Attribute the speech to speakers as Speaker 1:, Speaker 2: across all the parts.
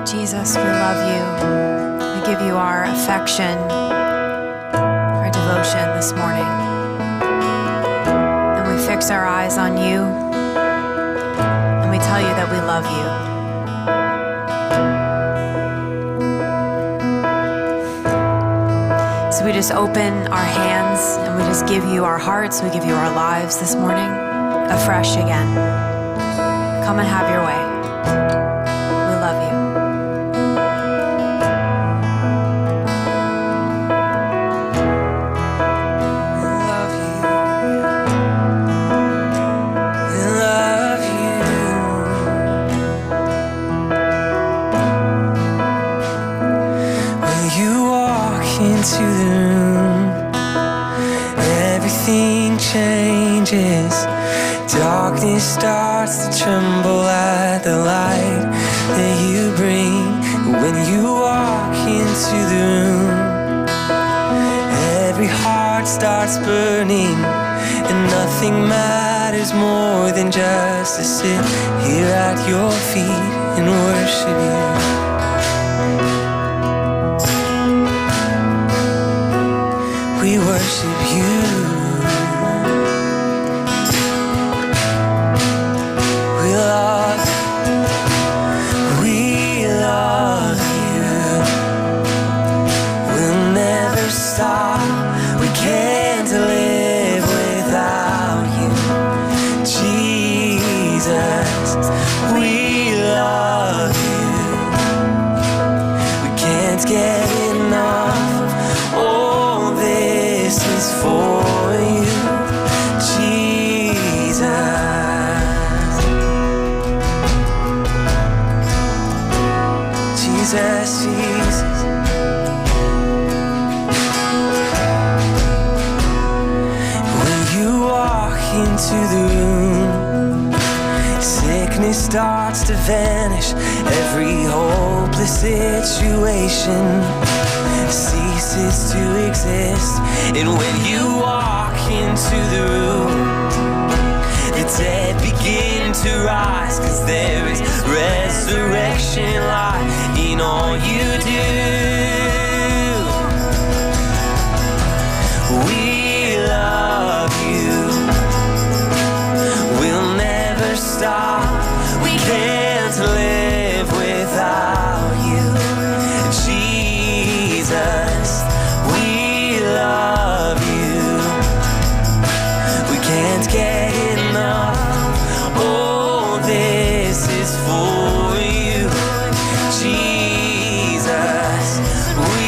Speaker 1: Jesus, we love you. We give you our affection, our devotion this morning. And we fix our eyes on you, and we tell you that we love you. So we just open our hands and we just give you our hearts, we give you our lives this morning, afresh again. Come and have your way. We love you.
Speaker 2: Into the room, everything changes. Darkness starts to tremble at the light that you bring. When you walk into the room, every heart starts burning, and nothing matters more than just to sit here at your feet and worship you. We worship you. We love you. We'll never stop. We can't live without you. Jesus, we love you. We can't get enough. This is for you, Jesus. Jesus, Jesus. When you walk into the room, sickness starts to vanish. Every hopeless situation ceases to exist. And when you walk into the room, to rise, 'cause there is resurrection light in all you do. We love you, we'll never stop, we can't live without you. Jesus, we love you, we can't get enough. Oh, this is for you. Jesus, we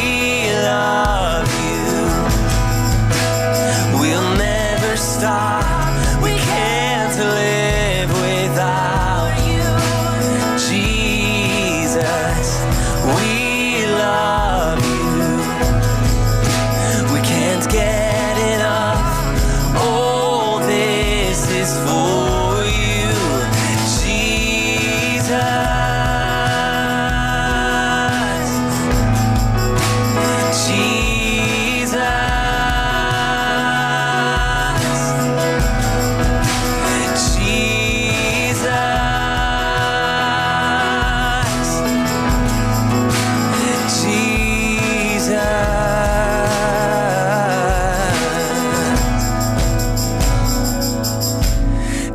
Speaker 2: love you, we'll never stop, we can't live without you. Jesus, we love you, we can't get enough. Oh, this is for you. Jesus,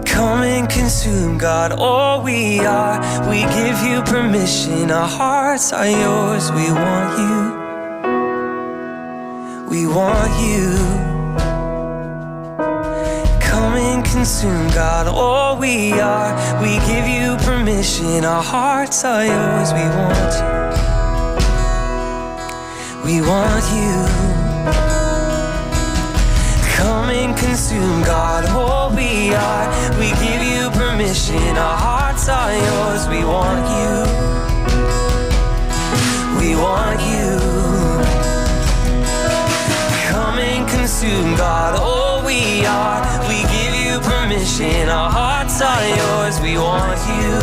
Speaker 2: come and consume, God, all we are. We give you permission, our hearts are yours. We want you, we want you. Come and consume, God, all we are. We give you permission, our hearts are yours. We want you, we want you. Come and consume, God, all we are. We give you permission, our hearts are yours. We want you, we want you. Come and consume, God, all we are. We give you permission, our hearts are yours. We want you,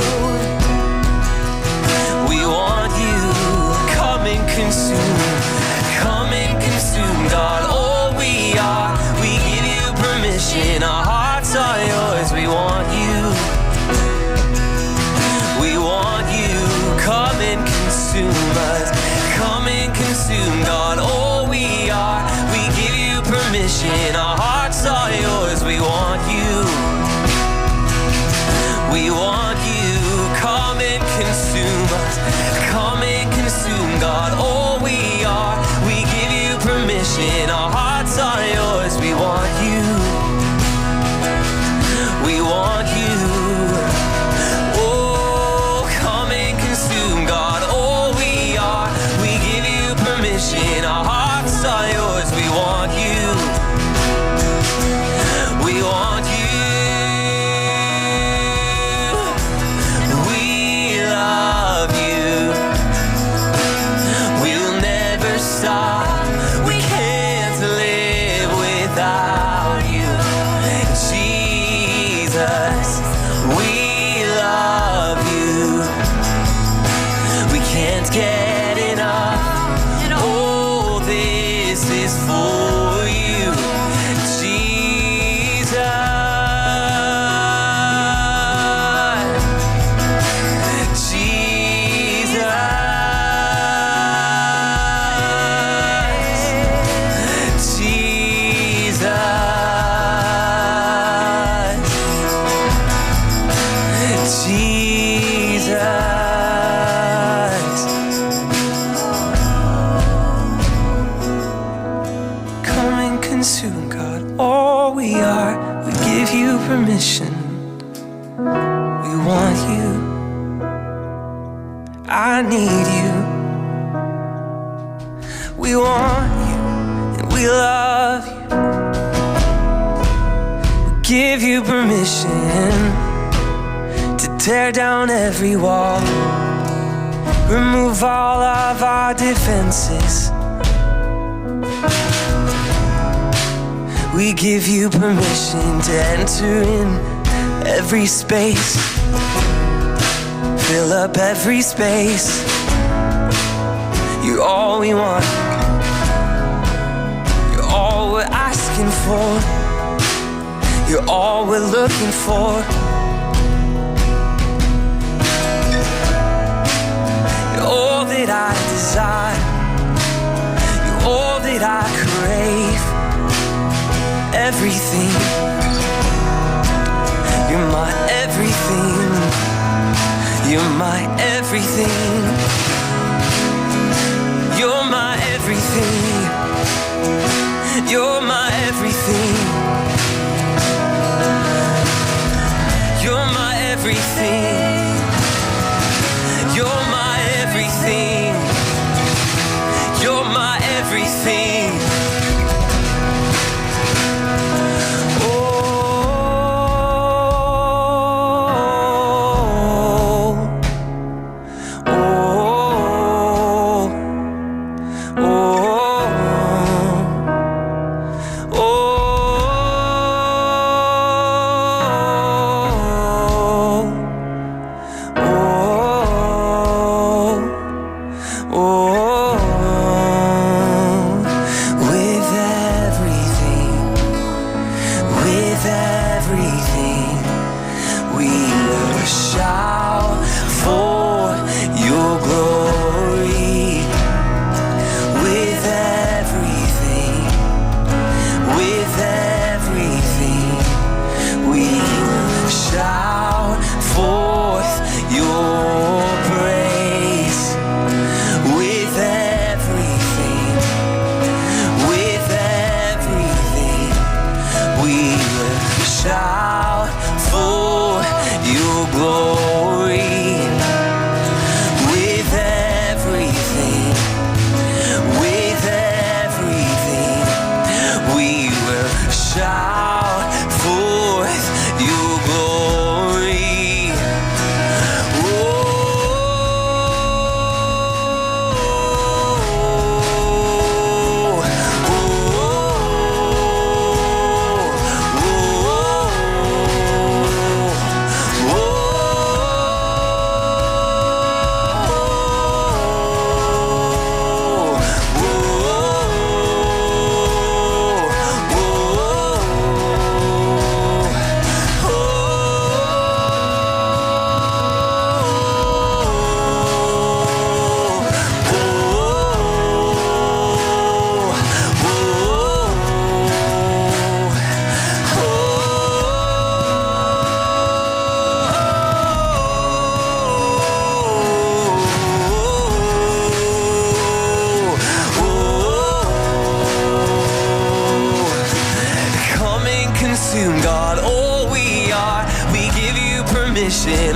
Speaker 2: we want you. Come and consume, come and consume, God, all we are. We give you permission, our hearts are yours. We want you, we want you. Come and consume us, come and consume, God, all we are. We give you permission, our hearts are yours. We want you, we want you. Come and consume us, come and consume, God, all we are. We give you permission, our hearts are yours. We want you, we want you. Oh, come and consume, God, all we are. We give you permission, our hearts are yours. We want you, we want you. We love you, we'll never stop, we can't live without you. Jesus, we love you, we can't get enough. Oh, this is for you. Consume, God, all we are. We give you permission, we want you, I need you. We want you and we love you. We give you permission to tear down every wall, remove all of our defenses. We give you permission to enter in every space, fill up every space. You're all we want, you're all we're asking for, you're all we're looking for. desire. You're all that I crave. Everything. You're my everything. You're my everything. You're my everything. You're my everything. You're my everything. You're my everything. You're my everything.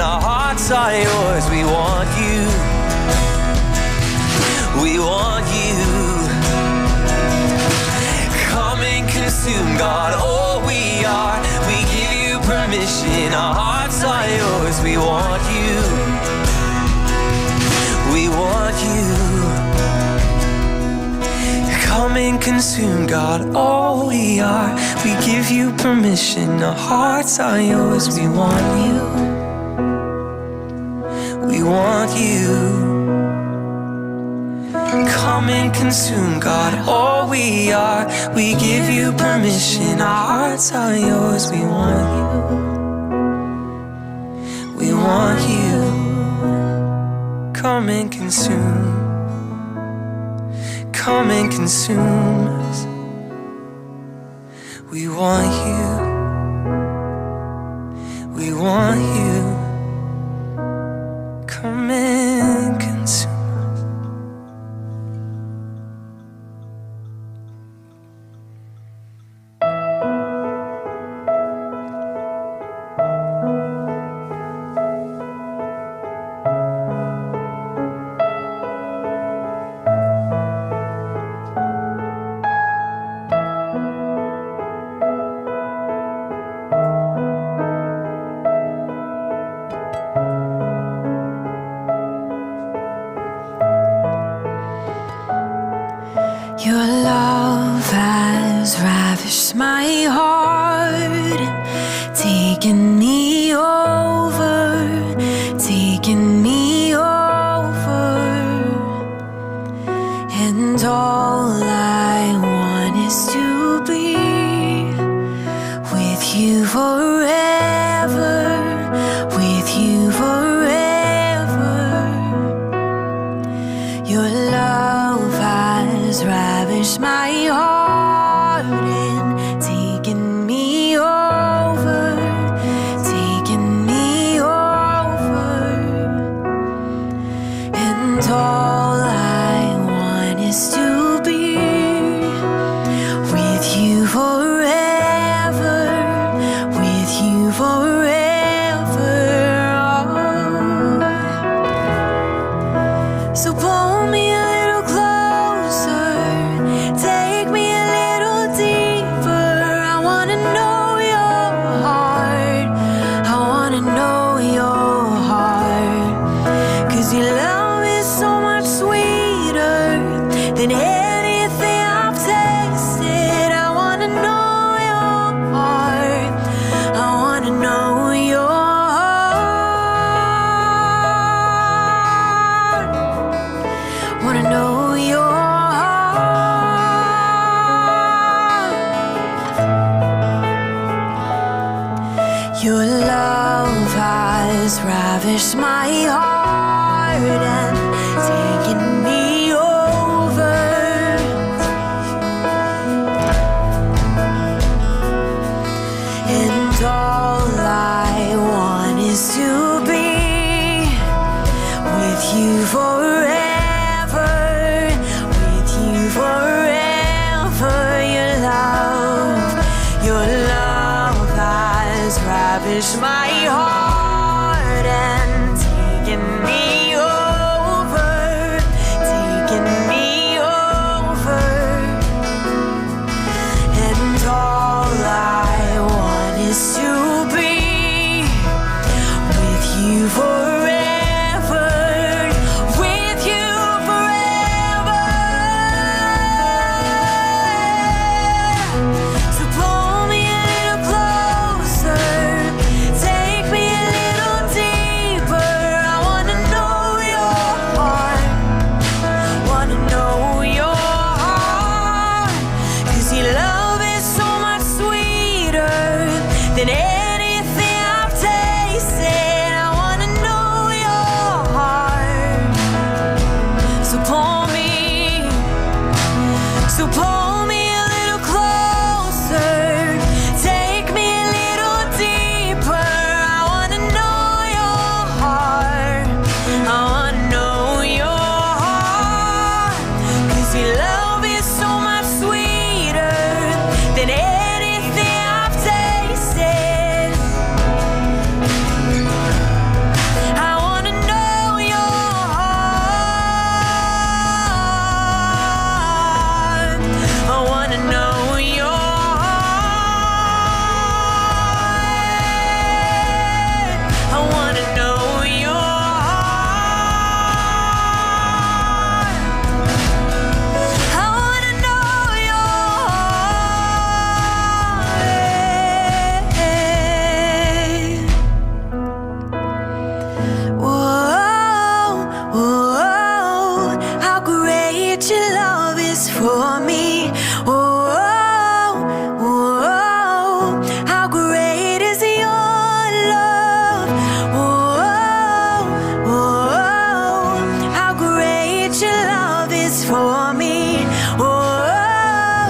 Speaker 2: Our hearts are yours. We want you. We want you. Come and consume, God, all we are. We give you permission. Our hearts are yours. We want you. We want you. Come and consume, God, all we are. We give you permission. Our hearts are yours. We want you. We want you. Come and consume, God, all we are. We give you permission. Our hearts are yours. We want you. We want you. Come and consume. Come and consume us. We want you. We want you. Come and consume us.
Speaker 1: Your love has ravished my heart, taken me over, taken me over. And all I want is to be with you forever, with you forever. Your love you forever. So pull me a little closer, take me a little deeper. I wanna know your heart, I wanna know your heart. 'Cause your love is so much sweeter than anything I've tasted. I wanna know your heart, I wanna know your heart, wanna know your heart. Your love has ravished my heart and taken me over. And all I want is to be with you forever, with you forever. Your love has ravished my heart and taken me over, taken me over. And all I want is to be with you forever, with you forever. So pull me a little closer, take me a little deeper. I wanna know your heart, wanna know your heart. 'Cause your love is so much sweeter than anything I've tasted. I wanna know your heart. So pull me a little closer, take me a little deeper. I wanna know your heart, I wanna know your heart. 'Cause your love is so much sweeter than anything I've tasted. I wanna know your heart, I wanna know your heart, I wanna know your heart, I wanna know your heart. Whoa, whoa, how great your love is for me. Whoa, whoa, how great is your love. Whoa, whoa, how great your love is for me. Whoa,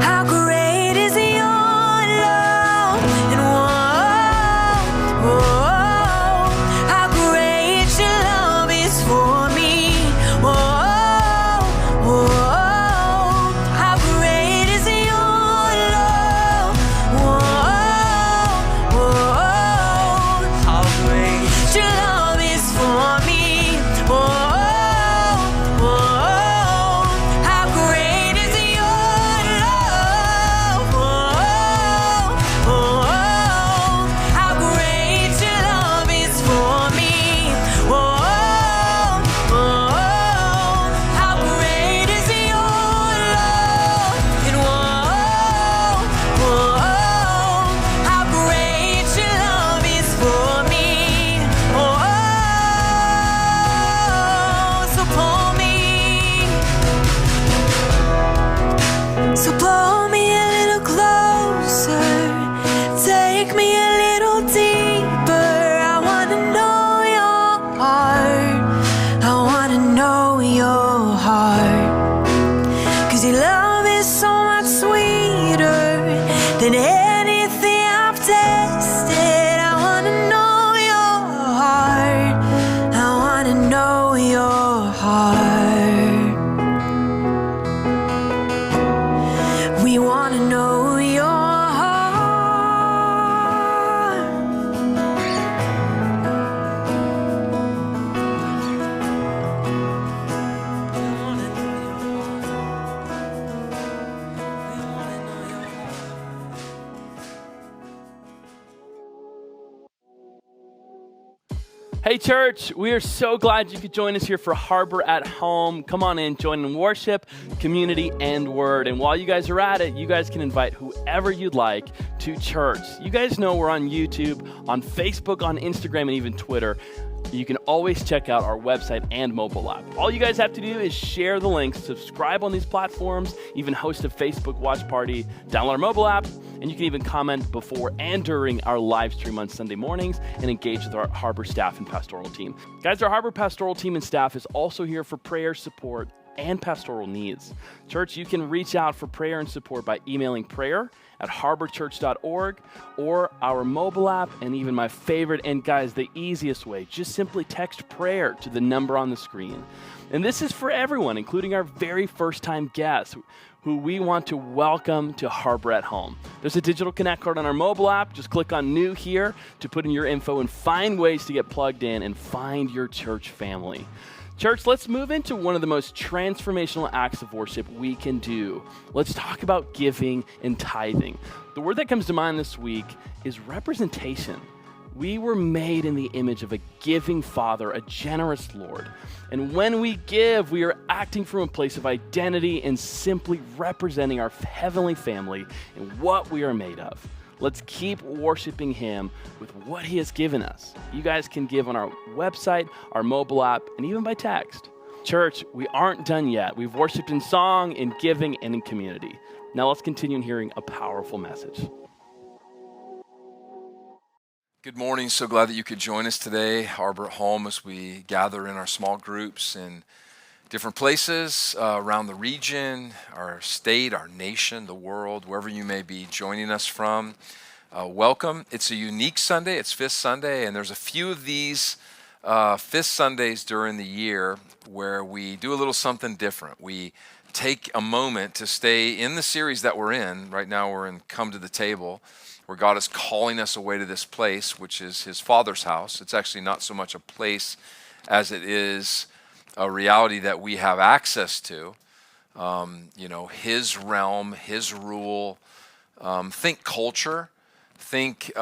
Speaker 1: how great is your love. And whoa, whoa, how great your love is for me. Whoa, whoa, how great is your love. Whoa, whoa,
Speaker 2: How great
Speaker 1: your love is for me. Whoa, whoa, how great is your love. Whoa, whoa, how great your love is for me. Whoa, whoa, how great is your love. And whoa, whoa, how great your love is for me. Whoa, so pull me a little closer, take me a little deeper. I wanna know your heart, I wanna know your heart. 'Cause your love is so much sweeter than anything I've tasted. I wanna know your heart, I wanna know your heart. We wanna know your heart.
Speaker 3: Hey church, we are so glad you could join us here for Harbour at Home. Come on in, join in worship, community, and word. And while you guys are at it, you guys can invite whoever you'd like to church. You guys know we're on YouTube, on Facebook, on Instagram, and even Twitter. You can always check out our website and mobile app. All you guys have to do is share the links, subscribe on these platforms, even host a Facebook watch party, download our mobile app, and you can even comment before and during our live stream on Sunday mornings and engage with our Harbour staff and pastoral team. Guys, our Harbour pastoral team and staff is also here for prayer support and pastoral needs. Church, you can reach out for prayer and support by emailing prayer@harborchurch.org or our mobile app, and even my favorite, and guys, the easiest way, just simply text prayer to the number on the screen. And this is for everyone, including our very first time guests who we want to welcome to Harbour at Home. There's a digital connect card on our mobile app. Just click on new here to put in your info and find ways to get plugged in and find your church family. Church, let's move into one of the most transformational acts of worship we can do. Let's talk about giving and tithing. The word that comes to mind this week is representation. We were made in the image of a giving Father, a generous Lord. And when we give, we are acting from a place of identity and simply representing our heavenly family and what we are made of. Let's keep worshiping Him with what He has given us. You guys can give on our website, our mobile app, and even by text. Church, we aren't done yet. We've worshiped in song, in giving, and in community. Now let's continue in hearing a powerful message.
Speaker 4: Good morning. So glad that you could join us today, Harbour at Home, as we gather in our small groups in different places around the region, our state, our nation, the world, wherever you may be joining us from. Welcome. It's a unique Sunday. It's Fifth Sunday, and there's a few of these Fifth Sundays during the year where we do a little something different. We take a moment to stay in the series that we're in. Right now we're in Come to the Table, where God is calling us away to this place, which is His Father's house. It's actually not so much a place as it is a reality that we have access to, His realm, His rule. Think culture, think,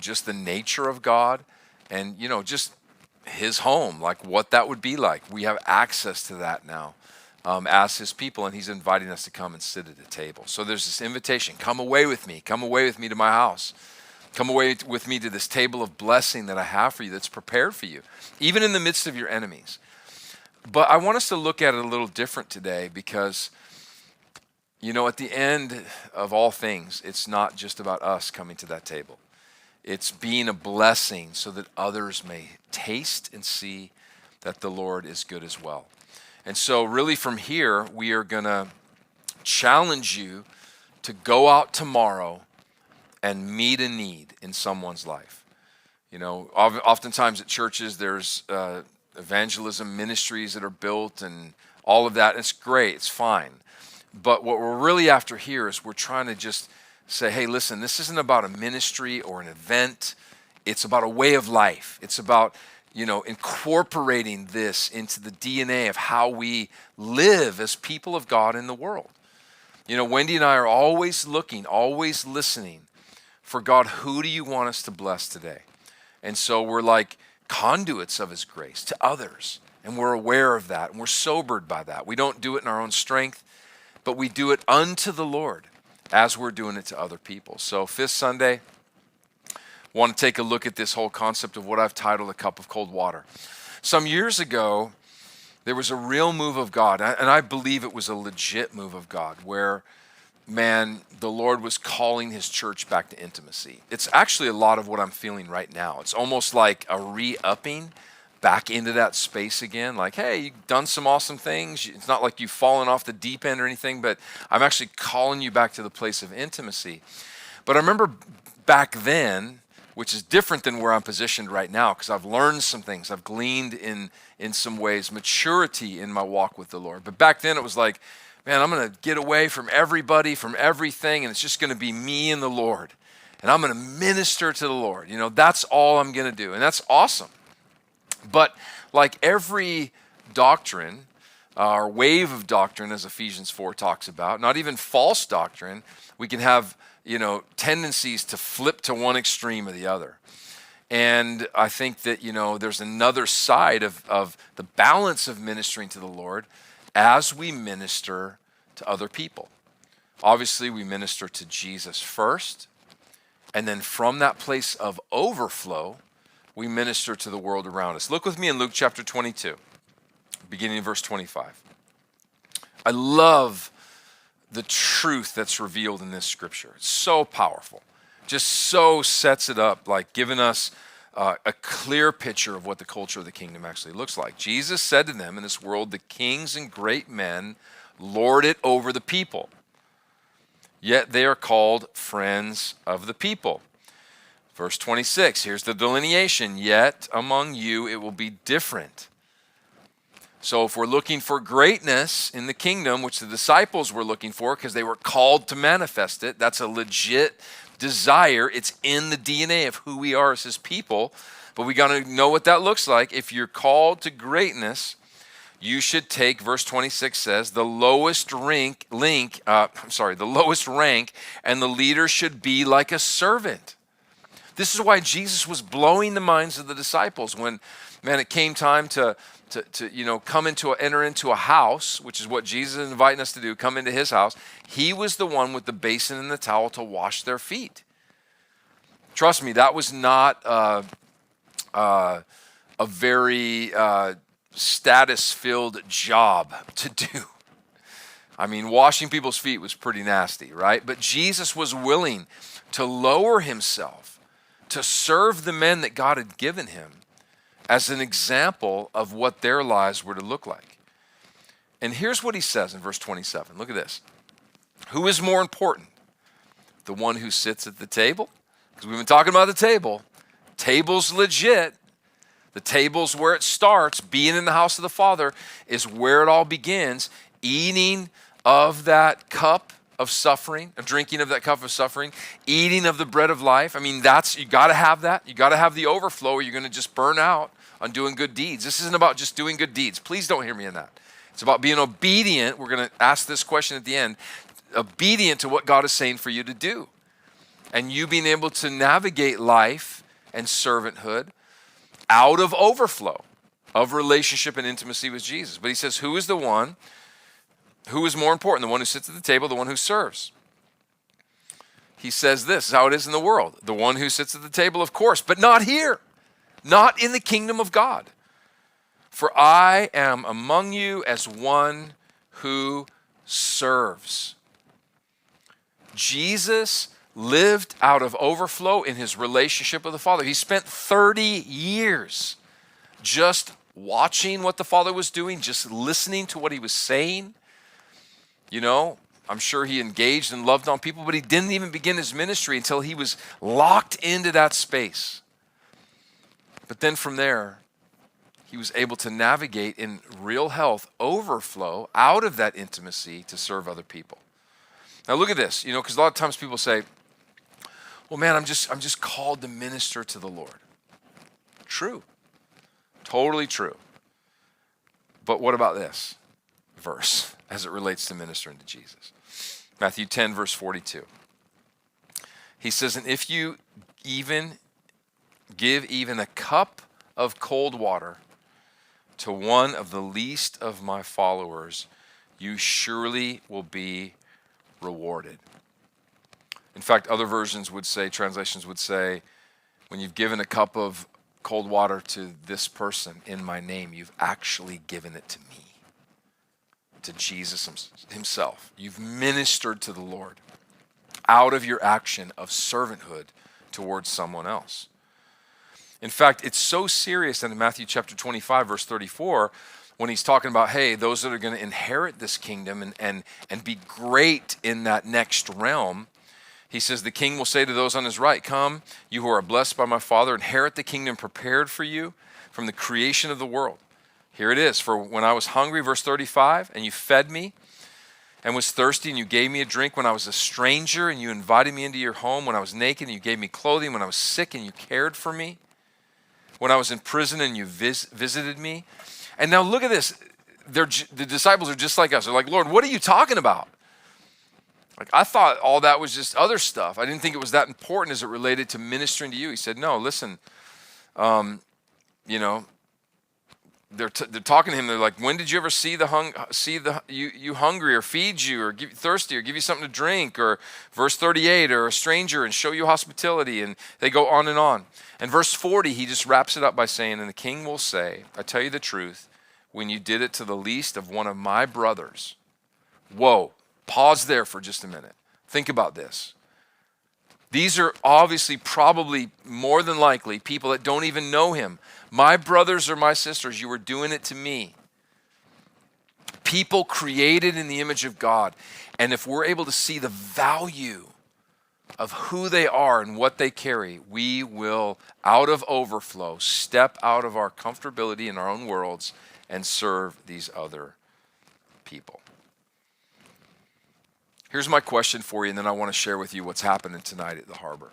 Speaker 4: just the nature of God, and, just His home, like what that would be like. We have access to that now as His people, and He's inviting us to come and sit at the table. So there's this invitation, come away with me to my house. Come away with me to this table of blessing that I have for you, that's prepared for you, even in the midst of your enemies. But I want us to look at it a little different today because, at the end of all things, it's not just about us coming to that table. It's being a blessing so that others may taste and see that the Lord is good as well. And so really from here, we are going to challenge you to go out tomorrow and meet a need in someone's life. Oftentimes at churches, there's evangelism ministries that are built and all of that. It's great, it's fine. But what we're really after here is we're trying to just say, hey, listen, this isn't about a ministry or an event. It's about a way of life. It's about, incorporating this into the DNA of how we live as people of God in the world. Wendy and I are always looking, always listening for God, who do you want us to bless today? And so we're like conduits of His grace to others. And we're aware of that. And we're sobered by that. We don't do it in our own strength, but we do it unto the Lord as we're doing it to other people. So Fifth Sunday, want to take a look at this whole concept of what I've titled a cup of cold water. Some years ago, there was a real move of God, and I believe it was a legit move of God, where the Lord was calling His church back to intimacy. It's actually a lot of what I'm feeling right now. It's almost like a re-upping back into that space again. Like, hey, you've done some awesome things. It's not like you've fallen off the deep end or anything, but I'm actually calling you back to the place of intimacy. But I remember back then, which is different than where I'm positioned right now, because I've learned some things. I've gleaned in some ways maturity in my walk with the Lord. But back then it was like, man, I'm going to get away from everybody, from everything, and it's just going to be me and the Lord. And I'm going to minister to the Lord. That's all I'm going to do. And that's awesome. But like every doctrine, or wave of doctrine, as Ephesians 4 talks about, not even false doctrine, we can have, tendencies to flip to one extreme or the other. And I think that, there's another side of the balance of ministering to the Lord as we minister to other people. Obviously, we minister to Jesus first, and then from that place of overflow, we minister to the world around us. Look with me in Luke chapter 22, beginning in verse 25. I love the truth that's revealed in this scripture. It's so powerful. Just so sets it up, like giving us a clear picture of what the culture of the kingdom actually looks like. Jesus said to them, in this world, the kings and great men lord it over the people, yet they are called friends of the people. Verse 26, here's the delineation. Yet among you it will be different. So if we're looking for greatness in the kingdom, which the disciples were looking for because they were called to manifest it, that's a legit desire. It's in the DNA of who we are as his people. But we got to know what that looks like. If you're called to greatness, you should take, verse 26 says, the lowest rank, the lowest rank, and the leader should be like a servant. This is why Jesus was blowing the minds of the disciples when, it came time to enter into a house, which is what Jesus is inviting us to do, come into his house. He was the one with the basin and the towel to wash their feet. Trust me, that was not a very status-filled job to do. I mean, washing people's feet was pretty nasty, right? But Jesus was willing to lower himself to serve the men that God had given him as an example of what their lives were to look like. And here's what he says in verse 27. Look at this. Who is more important? The one who sits at the table? Because we've been talking about the table. Table's legit. The table's where it starts. Being in the house of the Father is where it all begins. Eating of that cup of suffering, of drinking of that cup of suffering, eating of the bread of life. I mean, you got to have that. You got to have the overflow or you're going to just burn out on doing good deeds. This isn't about just doing good deeds. Please don't hear me in that. It's about being obedient. We're going to ask this question at the end. Obedient to what God is saying for you to do. And you being able to navigate life and servanthood out of overflow of relationship and intimacy with Jesus. But he says, who is more important? The one who sits at the table, the one who serves. He says this is how it is in the world. The one who sits at the table, of course, but not here. Not in the kingdom of God. For I am among you as one who serves. Jesus lived out of overflow in his relationship with the Father. He spent 30 years just watching what the Father was doing, just listening to what he was saying. I'm sure he engaged and loved on people, but he didn't even begin his ministry until he was locked into that space. But then from there, he was able to navigate in real health, overflow out of that intimacy to serve other people. Now look at this, because a lot of times people say, well, man, I'm just called to minister to the Lord. True. Totally true. But what about this verse as it relates to ministering to Jesus? Matthew 10, verse 42. He says, and if you give even a cup of cold water to one of the least of my followers, you surely will be rewarded. In fact, other translations would say, when you've given a cup of cold water to this person in my name, you've actually given it to me, to Jesus himself. You've ministered to the Lord out of your action of servanthood towards someone else. In fact, it's so serious in Matthew chapter 25, verse 34, when he's talking about, hey, those that are going to inherit this kingdom and be great in that next realm. He says, the king will say to those on his right, come, you who are blessed by my Father, inherit the kingdom prepared for you from the creation of the world. Here it is. For when I was hungry, verse 35, and you fed me, and was thirsty, and you gave me a drink, when I was a stranger, and you invited me into your home, when I was naked, and you gave me clothing, when I was sick, and you cared for me, when I was in prison, and you visited me. And now look at this. The disciples are just like us. They're like, Lord, what are you talking about? Like, I thought all that was just other stuff. I didn't think it was that important as it related to ministering to you. He said, no, listen, You know, they're talking to him. They're like, when did you ever see you hungry, or feed you, or give you thirsty, or give you something to drink, or verse 38, or a stranger and show you hospitality? And they go on and on. And verse 40, he just wraps it up by saying, and the king will say, I tell you the truth, when you did it to the least of one of my brothers. Whoa, pause there for just a minute. Think about this. These are obviously, probably, more than likely, people that don't even know him. My brothers or my sisters, you were doing it to me. People created in the image of God. And if we're able to see the value of who they are and what they carry, we will, out of overflow, step out of our comfortability in our own worlds and serve these other people. Here's my question for you, and then I want to share with you what's happening tonight at the Harbor.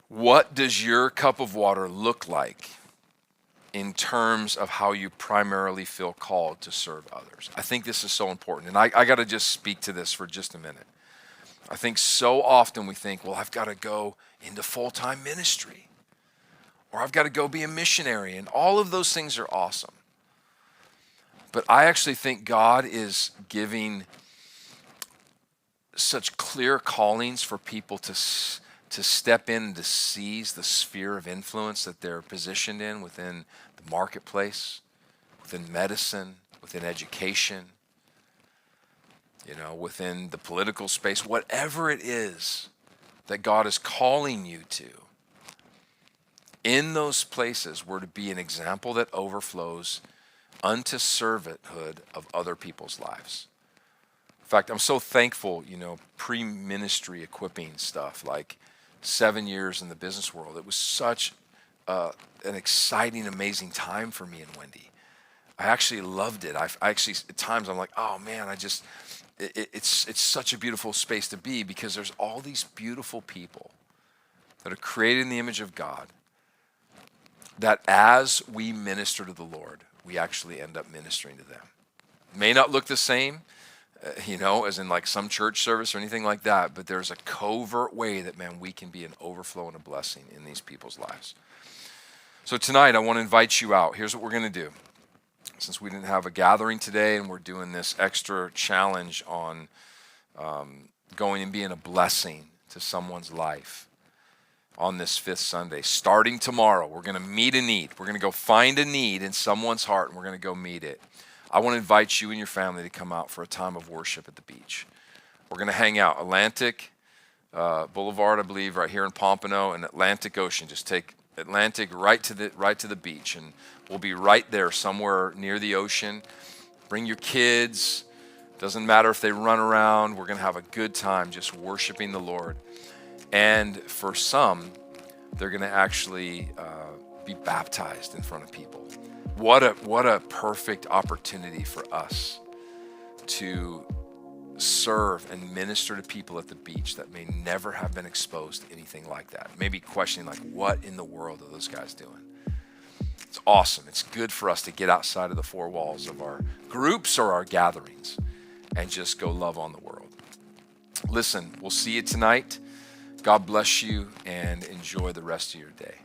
Speaker 4: What does your cup of water look like in terms of how you primarily feel called to serve others? I think this is so important, and I got to just speak to this for just a minute. I think so often we think, well, I've got to go into full-time ministry, or I've got to go be a missionary, and all of those things are awesome. But I actually think God is giving such clear callings for people to step in and to seize the sphere of influence that they're positioned in within the marketplace, within medicine, within education, within the political space, whatever it is that God is calling you to. In those places, we're to be an example that overflows unto servanthood of other people's lives. In fact, I'm so thankful, pre-ministry equipping stuff, like 7 years in the business world. It was such an exciting, amazing time for me and Wendy. I actually loved it. I actually, at times, I'm like, oh man, it's such a beautiful space to be, because there's all these beautiful people that are created in the image of God, that as we minister to the Lord, we actually end up ministering to them. It may not look the same, as in like some church service or anything like that, but there's a covert way that, man, we can be an overflow and a blessing in these people's lives. So tonight, I want to invite you out. Here's what we're going to do. Since we didn't have a gathering today, and we're doing this extra challenge on going and being a blessing to someone's life on this fifth Sunday. Starting tomorrow, we're going to meet a need. We're going to go find a need in someone's heart, and we're going to go meet it. I want to invite you and your family to come out for a time of worship at the beach. We're going to hang out Atlantic Boulevard, I believe, right here in Pompano, and Atlantic Ocean. Just take Atlantic right to the beach, and we'll be right there somewhere near the ocean. Bring your kids. Doesn't matter if they run around. We're going to have a good time just worshiping the Lord. And for some, they're going to actually be baptized in front of people. What a perfect opportunity for us to serve and minister to people at the beach that may never have been exposed to anything like that. Maybe questioning, like, what in the world are those guys doing? It's awesome. It's good for us to get outside of the four walls of our groups or our gatherings and just go love on the world. Listen, we'll see you tonight. God bless you, and enjoy the rest of your day.